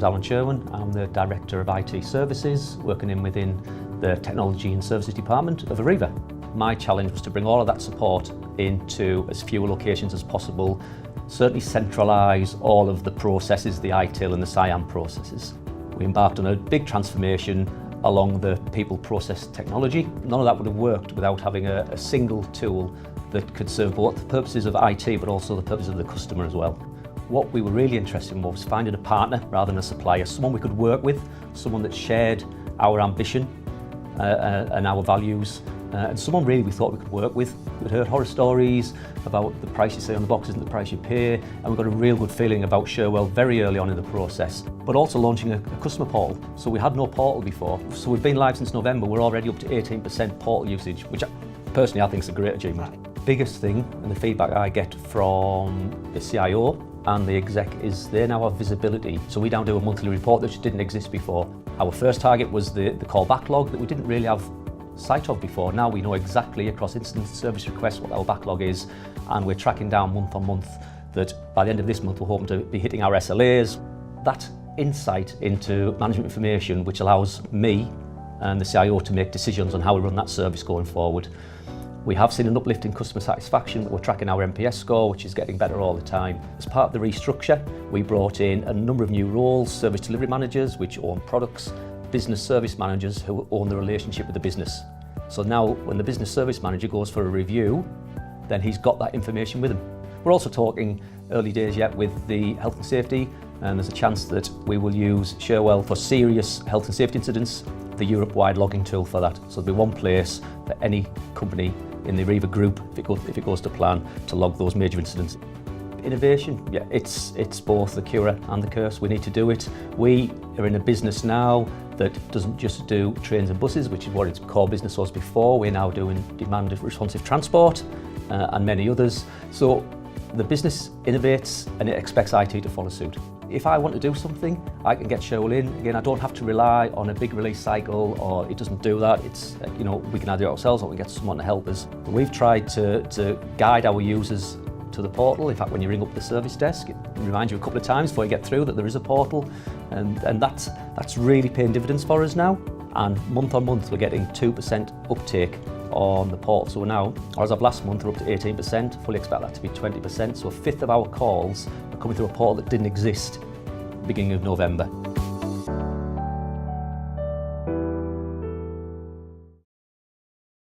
name's Sherwen. I'm the Director of IT Services, working within the Technology and Services Department of Arriva. My challenge was to bring all of that support into as few locations as possible, certainly centralise all of the processes, the ITIL and the SIAM processes. We embarked on a big transformation along the people process technology. None of that would have worked without having a single tool that could serve both the purposes of IT but also the purposes of the customer as well. What we were really interested in was finding a partner rather than a supplier, someone we could work with, someone that shared our ambition and our values, and someone really we thought we could work with. We'd heard horror stories about the price you see on the box isn't the price you pay, and we got a real good feeling about Cherwell very early on in the process, but also launching a customer portal. So we had no portal before. So we've been live since November, we're already up to 18% portal usage, which personally I think is a great achievement. Biggest thing, and the feedback I get from the CIO and the exec, is they now have visibility. So we now do a monthly report that just didn't exist before. Our first target was the call backlog that we didn't really have sight of before. Now we know exactly across incident service requests what our backlog is, and we're tracking down month on month that by the end of this month we're hoping to be hitting our SLAs. That insight into management information which allows me and the CIO to make decisions on how we run that service going forward. We have seen an uplift in customer satisfaction. We're tracking our NPS score, which is getting better all the time. As part of the restructure, we brought in a number of new roles: service delivery managers, which own products, business service managers, who own the relationship with the business. So now when the business service manager goes for a review, then he's got that information with him. We're also talking early days yet with the health and safety, and there's a chance that we will use Cherwell for serious health and safety incidents, the Europe-wide logging tool for that. So there'll be one place for any company in the Arriva group, if it goes to plan, to log those major incidents. Innovation, yeah, it's both the cure and the curse. We need to do it. We are in a business now that doesn't just do trains and buses, which is what its core business was before. We're now doing demand responsive transport and many others. So the business innovates and it expects IT to follow suit. If I want to do something, I can get Cherwell in. Again, I don't have to rely on a big release cycle, or it doesn't do that. It's, you know, we can either do it ourselves or we can get someone to help us. We've tried to guide our users to the portal. In fact, when you ring up the service desk, it reminds you a couple of times before you get through that there is a portal, and that's really paying dividends for us now. And month on month, we're getting 2% uptake on the portal. So we're now, or as of last month, we're up to 18%. Fully expect that to be 20%. So a fifth of our calls are coming through a portal that didn't exist beginning of November.